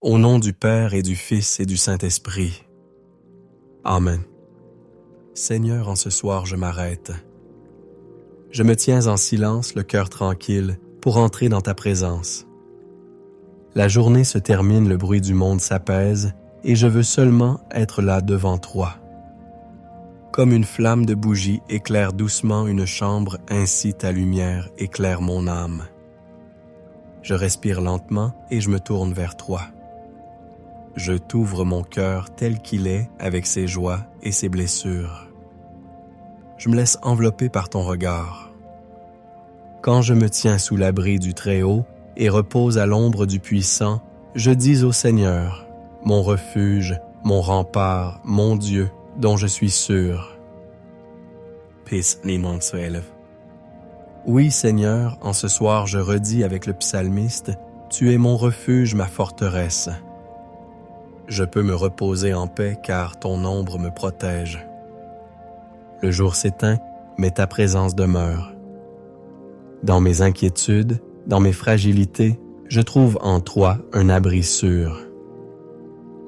Au nom du Père et du Fils et du Saint-Esprit. Amen. Seigneur, en ce soir, je m'arrête. Je me tiens en silence, le cœur tranquille, pour entrer dans ta présence. La journée se termine, le bruit du monde s'apaise, et je veux seulement être là devant toi. Comme une flamme de bougie éclaire doucement une chambre, ainsi ta lumière éclaire mon âme. Je respire lentement et je me tourne vers toi. Je t'ouvre mon cœur tel qu'il est, avec ses joies et ses blessures. Je me laisse envelopper par ton regard. Quand je me tiens sous l'abri du Très-Haut et repose à l'ombre du Puissant, je dis au Seigneur, mon refuge, mon rempart, mon Dieu, dont je suis sûr. Psalm 9:11. Oui, Seigneur, en ce soir je redis avec le psalmiste, tu es mon refuge, ma forteresse. Je peux me reposer en paix car ton ombre me protège. Le jour s'éteint, mais ta présence demeure. Dans mes inquiétudes, dans mes fragilités, je trouve en toi un abri sûr.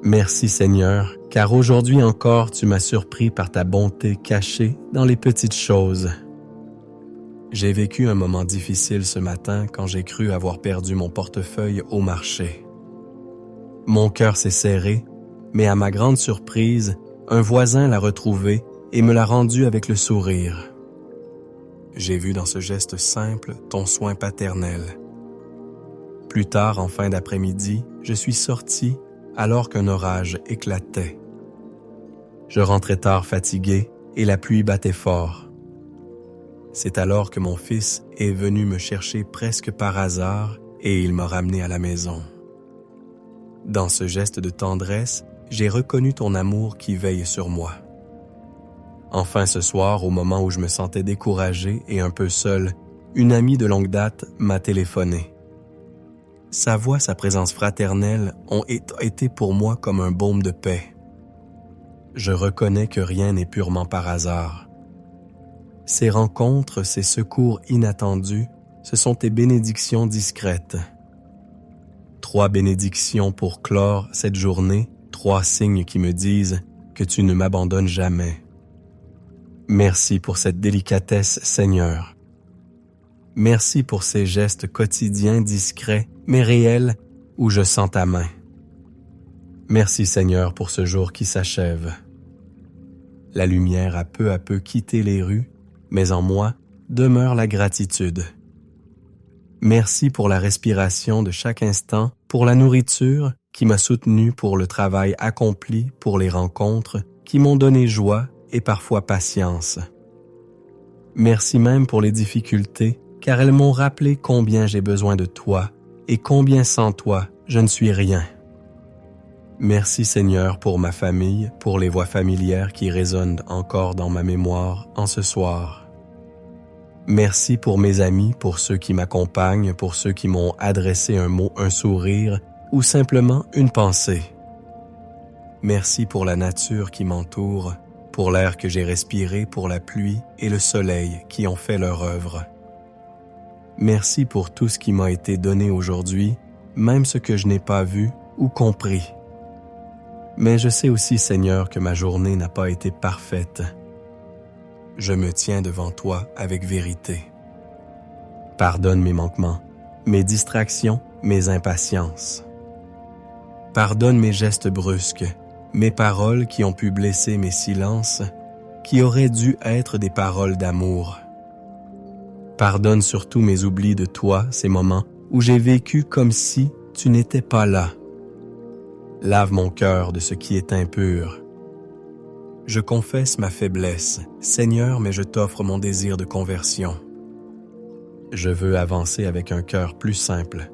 Merci Seigneur, car aujourd'hui encore tu m'as surpris par ta bonté cachée dans les petites choses. J'ai vécu un moment difficile ce matin quand j'ai cru avoir perdu mon portefeuille au marché. Mon cœur s'est serré, mais à ma grande surprise, un voisin l'a retrouvé et me l'a rendu avec le sourire. J'ai vu dans ce geste simple ton soin paternel. Plus tard, en fin d'après-midi, je suis sorti alors qu'un orage éclatait. Je rentrais tard fatigué et la pluie battait fort. C'est alors que mon fils est venu me chercher presque par hasard et il m'a ramené à la maison. Dans ce geste de tendresse, j'ai reconnu ton amour qui veille sur moi. Enfin ce soir, au moment où je me sentais découragé et un peu seul, une amie de longue date m'a téléphoné. Sa voix, sa présence fraternelle ont été pour moi comme un baume de paix. Je reconnais que rien n'est purement par hasard. Ces rencontres, ces secours inattendus, ce sont tes bénédictions discrètes. 3 bénédictions pour clore cette journée, 3 signes qui me disent que tu ne m'abandonnes jamais. Merci pour cette délicatesse, Seigneur. Merci pour ces gestes quotidiens discrets, mais réels, où je sens ta main. Merci, Seigneur, pour ce jour qui s'achève. La lumière a peu à peu quitté les rues, mais en moi demeure la gratitude. Merci pour la respiration de chaque instant, pour la nourriture qui m'a soutenu, pour le travail accompli, pour les rencontres qui m'ont donné joie et parfois patience. Merci même pour les difficultés, car elles m'ont rappelé combien j'ai besoin de toi et combien sans toi je ne suis rien. Merci Seigneur pour ma famille, pour les voix familières qui résonnent encore dans ma mémoire en ce soir. Merci pour mes amis, pour ceux qui m'accompagnent, pour ceux qui m'ont adressé un mot, un sourire ou simplement une pensée. Merci pour la nature qui m'entoure, pour l'air que j'ai respiré, pour la pluie et le soleil qui ont fait leur œuvre. Merci pour tout ce qui m'a été donné aujourd'hui, même ce que je n'ai pas vu ou compris. Mais je sais aussi, Seigneur, que ma journée n'a pas été parfaite. Je me tiens devant toi avec vérité. Pardonne mes manquements, mes distractions, mes impatiences. Pardonne mes gestes brusques, mes paroles qui ont pu blesser mes silences, qui auraient dû être des paroles d'amour. Pardonne surtout mes oublis de toi, ces moments où j'ai vécu comme si tu n'étais pas là. Lave mon cœur de ce qui est impur. Je confesse ma faiblesse, Seigneur, mais je t'offre mon désir de conversion. Je veux avancer avec un cœur plus simple.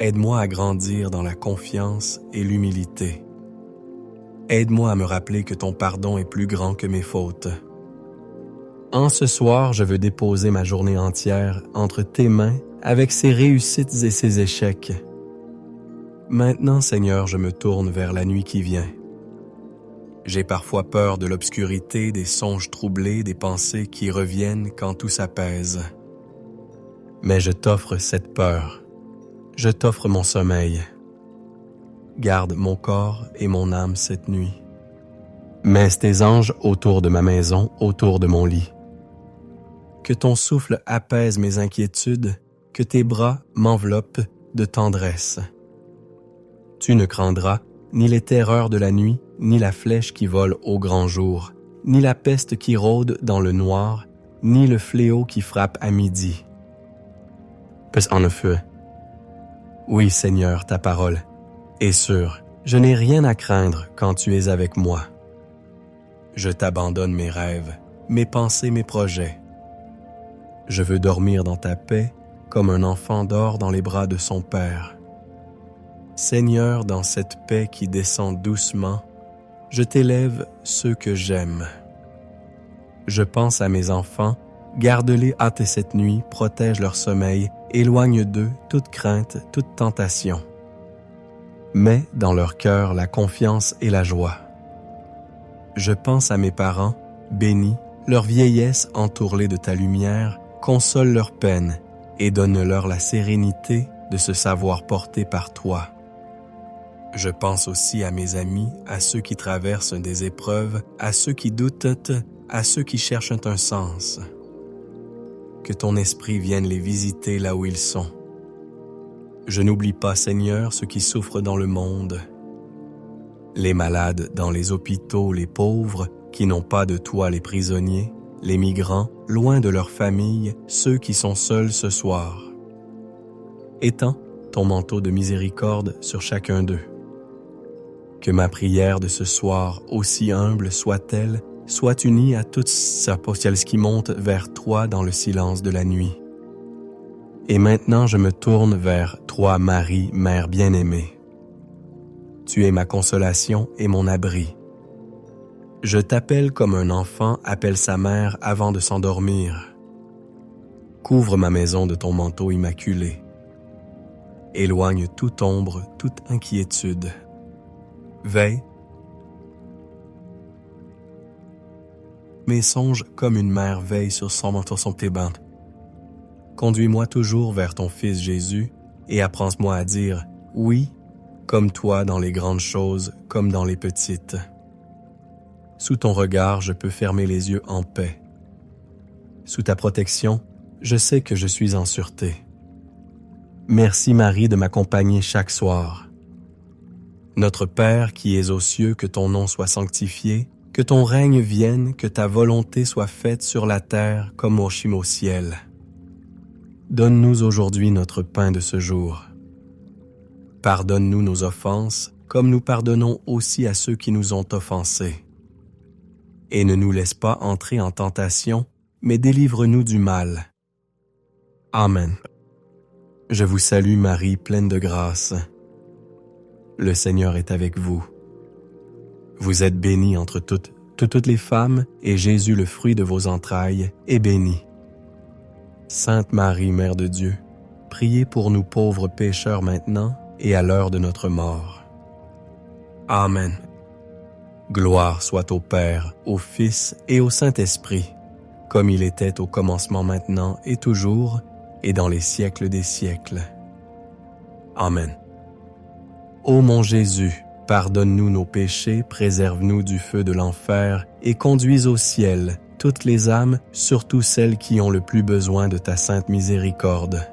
Aide-moi à grandir dans la confiance et l'humilité. Aide-moi à me rappeler que ton pardon est plus grand que mes fautes. En ce soir, je veux déposer ma journée entière entre tes mains avec ses réussites et ses échecs. Maintenant, Seigneur, je me tourne vers la nuit qui vient. J'ai parfois peur de l'obscurité, des songes troublés, des pensées qui reviennent quand tout s'apaise. Mais je t'offre cette peur. Je t'offre mon sommeil. garde mon corps et mon âme cette nuit. Mets tes anges autour de ma maison, autour de mon lit. Que ton souffle apaise mes inquiétudes, que tes bras m'enveloppent de tendresse. Tu ne craindras ni les terreurs de la nuit, ni la flèche qui vole au grand jour, ni la peste qui rôde dans le noir, ni le fléau qui frappe à midi. Pas en effet. Oui, Seigneur, ta parole est sûre. Je n'ai rien à craindre quand tu es avec moi. Je t'abandonne mes rêves, mes pensées, mes projets. Je veux dormir dans ta paix comme un enfant dort dans les bras de son père. Seigneur, dans cette paix qui descend doucement, je t'élève ceux que j'aime. Je pense à mes enfants, garde-les hâte cette nuit, protège leur sommeil, éloigne d'eux toute crainte, toute tentation. Mets dans leur cœur la confiance et la joie. Je pense à mes parents, bénis, leur vieillesse entourée de ta lumière, console leur peine et donne-leur la sérénité de se savoir portés par toi. Je pense aussi à mes amis, à ceux qui traversent des épreuves, à ceux qui doutent, à ceux qui cherchent un sens. Que ton esprit vienne les visiter là où ils sont. Je n'oublie pas, Seigneur, ceux qui souffrent dans le monde. Les malades dans les hôpitaux, les pauvres qui n'ont pas de toit, les prisonniers, les migrants, loin de leur famille, ceux qui sont seuls ce soir. Étends ton manteau de miséricorde sur chacun d'eux. Que ma prière de ce soir, aussi humble soit-elle, soit unie à toute sa potentielle qui monte vers toi dans le silence de la nuit. Et maintenant je me tourne vers toi, Marie, Mère bien-aimée. Tu es ma consolation et mon abri. Je t'appelle comme un enfant appelle sa mère avant de s'endormir. Couvre ma maison de ton manteau immaculé. Éloigne toute ombre, toute inquiétude. Veille. Mes songes comme une mère veille sur son manteau sur tes bandes. Conduis-moi toujours vers ton Fils Jésus et apprends-moi à dire oui, comme toi dans les grandes choses, comme dans les petites. Sous ton regard, je peux fermer les yeux en paix. Sous ta protection, je sais que je suis en sûreté. Merci Marie de m'accompagner chaque soir. Notre Père qui es aux cieux, que ton nom soit sanctifié, que ton règne vienne, que ta volonté soit faite sur la terre comme au ciel. Donne-nous aujourd'hui notre pain de ce jour. Pardonne-nous nos offenses, comme nous pardonnons aussi à ceux qui nous ont offensés. Et ne nous laisse pas entrer en tentation, mais délivre-nous du mal. Amen. Je vous salue Marie, pleine de grâce. Le Seigneur est avec vous. Vous êtes bénie entre toutes les femmes, et Jésus, le fruit de vos entrailles, est béni. Sainte Marie, Mère de Dieu, priez pour nous pauvres pécheurs maintenant et à l'heure de notre mort. Amen. Gloire soit au Père, au Fils et au Saint-Esprit, comme il était au commencement maintenant et toujours, et dans les siècles des siècles. Amen. Ô mon Jésus, pardonne-nous nos péchés, préserve-nous du feu de l'enfer et conduis au ciel toutes les âmes, surtout celles qui ont le plus besoin de ta sainte miséricorde.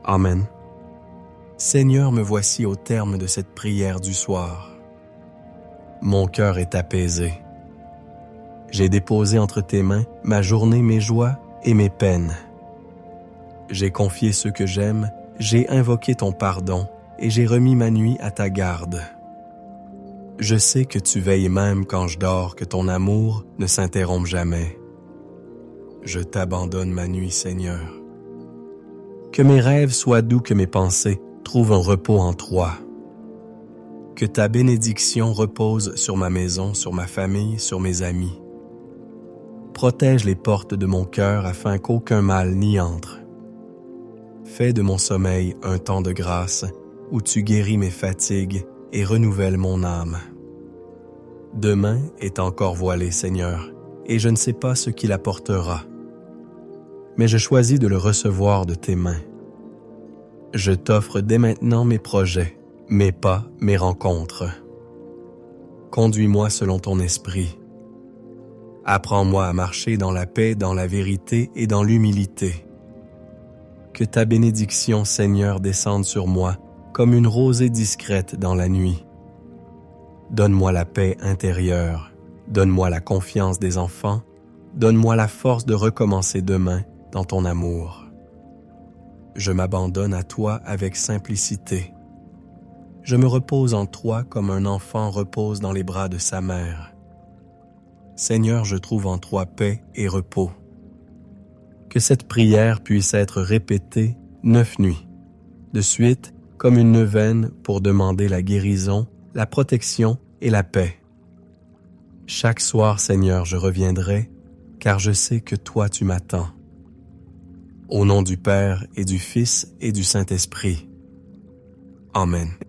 Amen. Seigneur, me voici au terme de cette prière du soir. Mon cœur est apaisé. J'ai déposé entre tes mains ma journée, mes joies et mes peines. J'ai confié ceux que j'aime, j'ai invoqué ton pardon et j'ai remis ma nuit à ta garde. Je sais que tu veilles même quand je dors, que ton amour ne s'interrompt jamais. Je t'abandonne ma nuit, Seigneur. Que mes rêves soient doux, que mes pensées trouvent un repos en toi. Que ta bénédiction repose sur ma maison, sur ma famille, sur mes amis. Protège les portes de mon cœur afin qu'aucun mal n'y entre. Fais de mon sommeil un temps de grâce où tu guéris mes fatigues et renouvelles mon âme. Demain est encore voilé, Seigneur, et je ne sais pas ce qu'il apportera. Mais je choisis de le recevoir de tes mains. Je t'offre dès maintenant mes projets, mes pas, mes rencontres. Conduis-moi selon ton esprit. Apprends-moi à marcher dans la paix, dans la vérité et dans l'humilité. Que ta bénédiction, Seigneur, descende sur moi comme une rosée discrète dans la nuit. Donne-moi la paix intérieure, donne-moi la confiance des enfants, donne-moi la force de recommencer demain dans ton amour. Je m'abandonne à toi avec simplicité. Je me repose en toi comme un enfant repose dans les bras de sa mère. Seigneur, je trouve en toi paix et repos. Que cette prière puisse être répétée 9 nuits, de suite comme une neuvaine pour demander la guérison, la protection et la paix. Chaque soir, Seigneur, je reviendrai, car je sais que toi tu m'attends. Au nom du Père et du Fils et du Saint-Esprit. Amen.